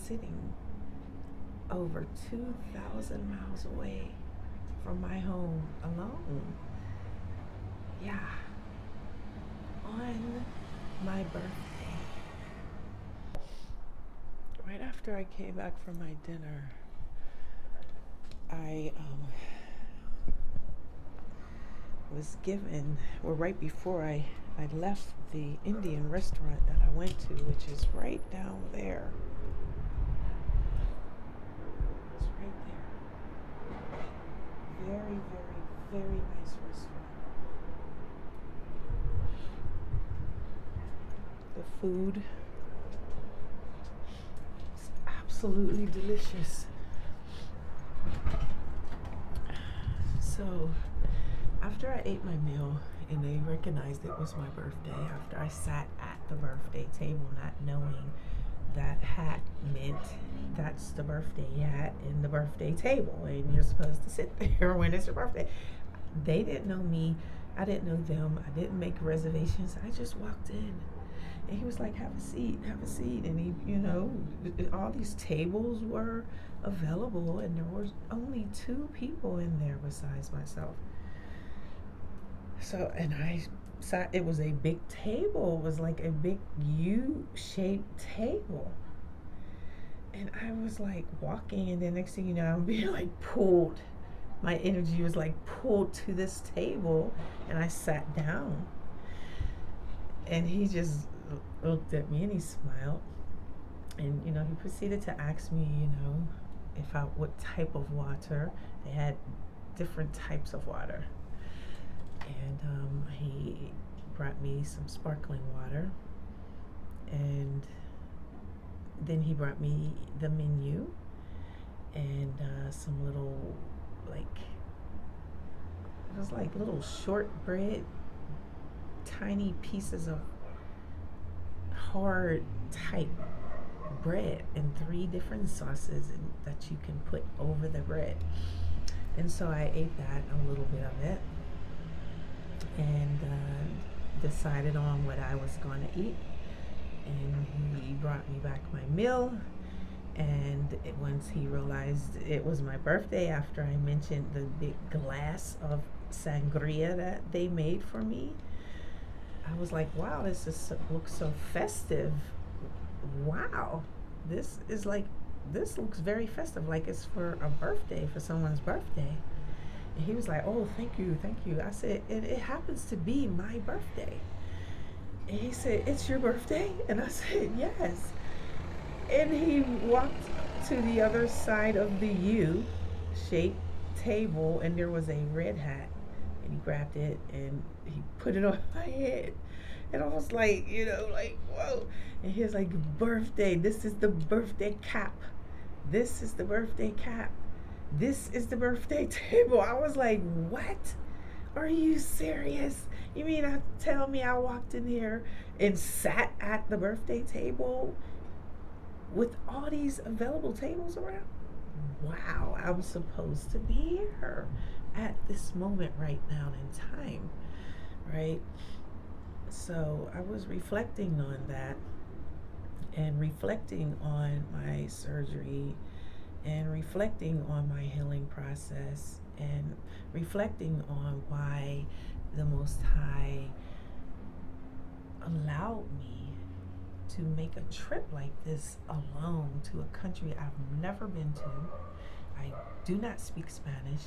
sitting over 2,000 miles away from my home alone. Yeah. On my birthday. Right after I came back from my dinner, I was given, or right before I left the Indian restaurant that I went to, which is right down there. It's right there. Very, very, very nice restaurant. The food is absolutely delicious. So after I ate my meal and they recognized it was my birthday, after I sat at the birthday table not knowing that hat meant that's the birthday hat and the birthday table and you're supposed to sit there when it's your birthday. They didn't know me, I didn't know them, I didn't make reservations, I just walked in. And he was like, have a seat. And he, all these tables were available and there were only 2 people in there besides myself. So, and I sat, it was a big table. It was like a big U-shaped table. And I was like walking, and the next thing you know, I'm being like pulled. My energy was like pulled to this table, and I sat down. And he just looked at me and he smiled. And, he proceeded to ask me, what type of water. They had different types of water. And he brought me some sparkling water, and then he brought me the menu and some little, it was like little shortbread, tiny pieces of hard type bread and 3 different sauces that you can put over the bread. And so I ate that, a little bit of it, and decided on what I was going to eat. And he brought me back my meal, and once he realized it was my birthday, after I mentioned the big glass of sangria that they made for me, I was like, wow, this looks so festive. Wow, this looks very festive, like it's for a birthday, for someone's birthday. And he was like, oh, thank you. I said, it happens to be my birthday. And he said, it's your birthday? And I said, yes. And he walked to the other side of the U-shaped table, and there was a red hat. And he grabbed it and he put it on my head. And I was like, whoa. And he was like, birthday, this is the birthday cap. This is the birthday cap. This is the birthday table. I was like, what? Are you serious? You mean tell me I walked in here and sat at the birthday table with all these available tables around? Wow, I was supposed to be here at this moment right now in time, right? So I was reflecting on that, and reflecting on my surgery, and reflecting on my healing process, and reflecting on why the Most High allowed me to make a trip like this alone to a country I've never been to. I do not speak Spanish.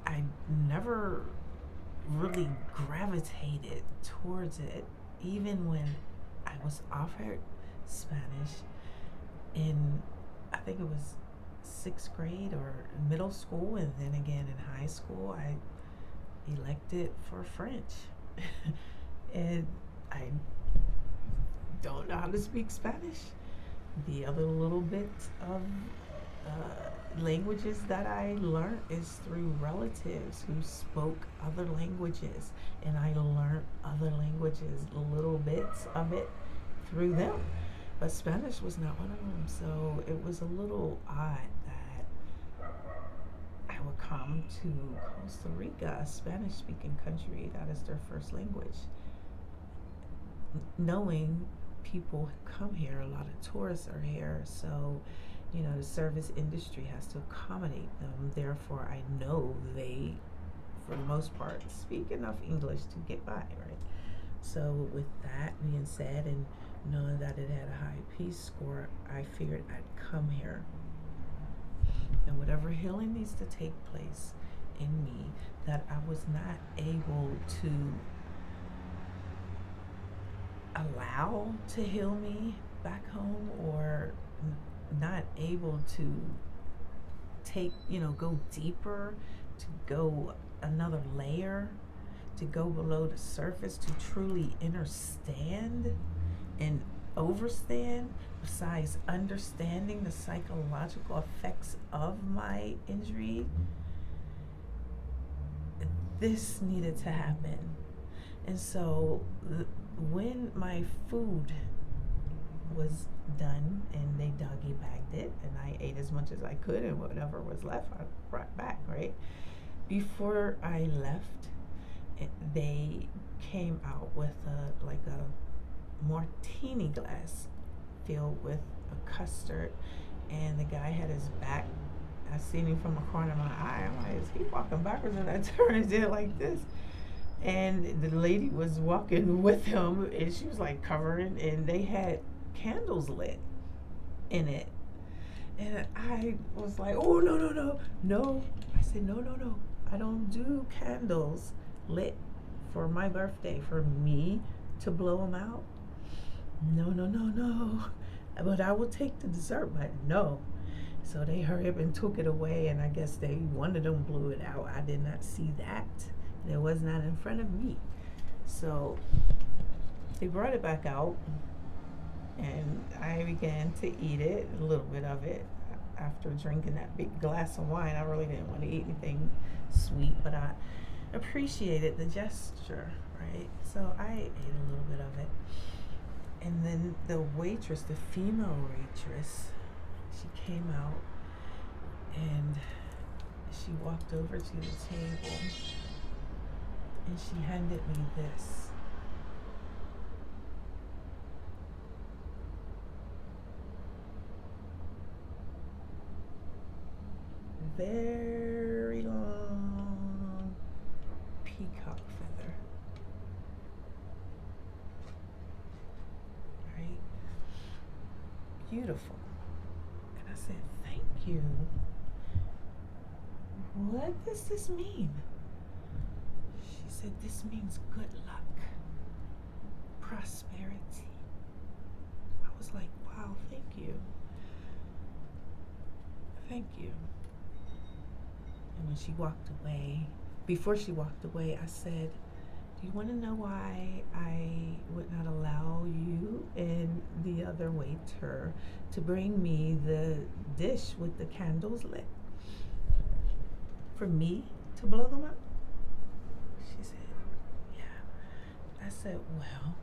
I never really gravitated towards it, even when I was offered Spanish in, I think it was 6th grade or middle school, and then again in high school I elected for French. And I don't know how to speak Spanish. The other little bit of languages that I learned is through relatives who spoke other languages, and I learned other languages, little bits of it through them. But Spanish was not one of them, so it was a little odd that I would come to Costa Rica, a Spanish-speaking country that is their first language, knowing people come here, a lot of tourists are here, so the service industry has to accommodate them. Therefore, I know they, for the most part, speak enough English to get by, right? So with that being said, and knowing that it had a high peace score, I figured I'd come here. And whatever healing needs to take place in me that I was not able to allow to heal me back home, or not able to take, go deeper, to go another layer, to go below the surface, to truly understand and overstand, besides understanding the psychological effects of my injury. This needed to happen. And so when my food was done and they doggy bagged it and I ate as much as I could, and whatever was left I brought back, right? Before I left, they came out with a martini glass filled with a custard, and the guy had his back. I seen him from the corner of my eye. I'm like, is he walking backwards? And I turned and did like this. And the lady was walking with him, and she was like covering, and they had candles lit in it. And I was like, oh, no. I said, no. I don't do candles lit for my birthday, for me to blow them out. No. But I will take the dessert, but no. So they hurried up and took it away, and I guess one of them blew it out. I did not see that. It was not in front of me. So they brought it back out, and I began to eat it, a little bit of it. After drinking that big glass of wine, I really didn't want to eat anything sweet, but I appreciated the gesture, right? So I ate a little bit of it. And then the waitress, the female waitress, she came out and she walked over to the table and she handed me this. Very long peacock feather. Right? Beautiful. And I said, thank you. What does this mean? She said, this means good luck, prosperity. I was like, wow, thank you. Thank you. And when she walked away, before she walked away, I said, do you want to know why I would not allow you and the other waiter to bring me the dish with the candles lit? For me to blow them up? She said, yeah. I said, well,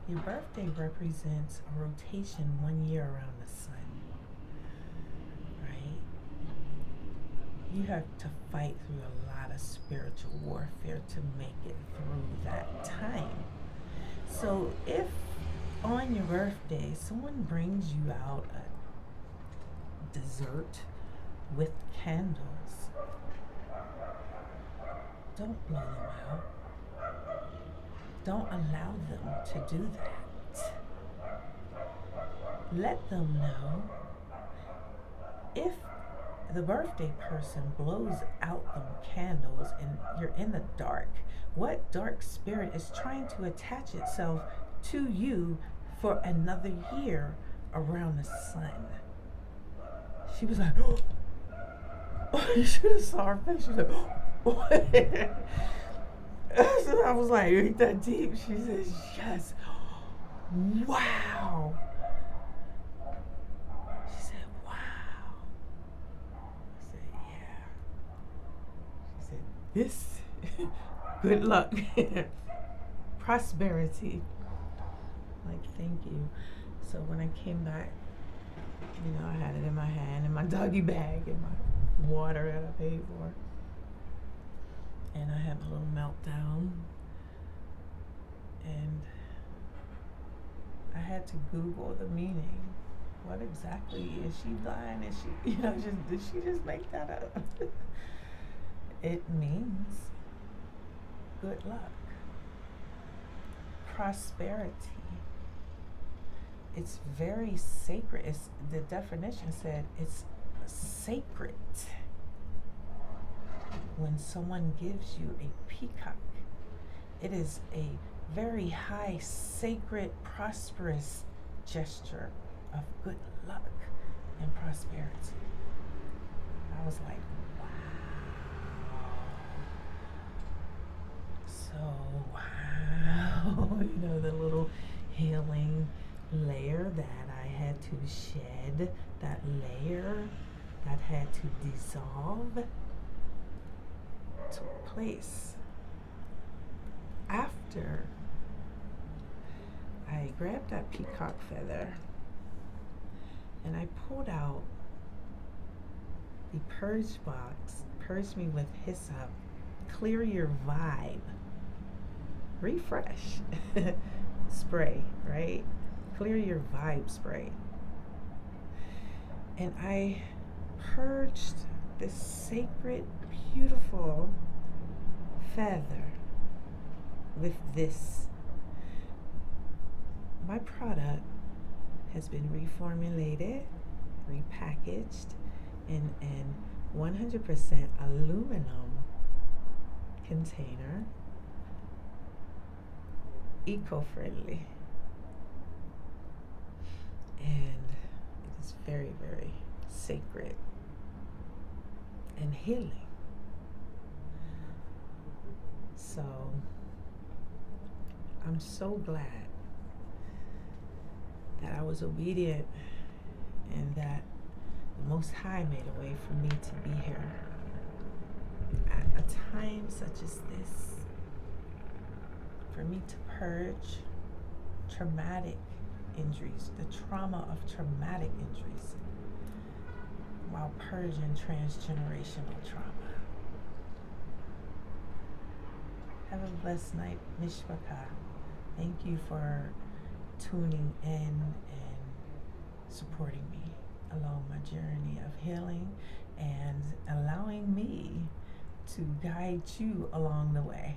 your birthday represents a rotation 1 year around the sun. You have to fight through a lot of spiritual warfare to make it through that time. So if on your birthday someone brings you out a dessert with candles, don't blow them out. Don't allow them to do that. Let them know if the birthday person blows out them candles and you're in the dark, what dark spirit is trying to attach itself to you for another year around the sun? She was like, oh, you should have saw her face. She was like, what? So I was like, ain't that deep? She says, yes. Wow. This, good luck, prosperity. Like, thank you. So when I came back, I had it in my hand, in my doggy bag, and my water that I paid for. And I had a little meltdown. And had to Google the meaning. What exactly is she blind? Is she, did she just make that up? It means good luck, prosperity. It's very sacred. The definition said it's sacred. When someone gives you a peacock, it is a very high, sacred, prosperous gesture of good luck and prosperity. I was like, wow. So, wow. The little healing layer that I had to shed, that layer that had to dissolve, took place after I grabbed that peacock feather and I pulled out the purge box, purge me with hyssop, clear your vibe, refresh spray, right? Clear your vibe spray. And I purged this sacred, beautiful feather with this. My product has been reformulated, repackaged in an 100% aluminum container, eco-friendly, and it is very, very sacred and healing. So I'm so glad that I was obedient and that the Most High made a way for me to be here at a time such as this, for me to purge traumatic injuries, the trauma of traumatic injuries, while purging transgenerational trauma. Have a blessed night, Mishpachah. Thank you for tuning in and supporting me along my journey of healing and allowing me to guide you along the way.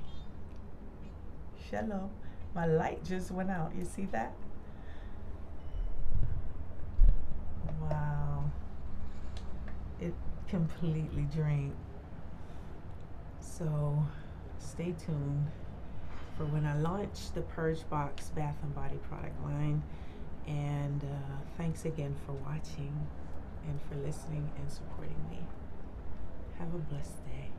Shalom. My light just went out. You see that? Wow. It completely drained. So stay tuned for when I launch the Purge Box Bath and Body product line. And thanks again for watching and for listening and supporting me. Have a blessed day.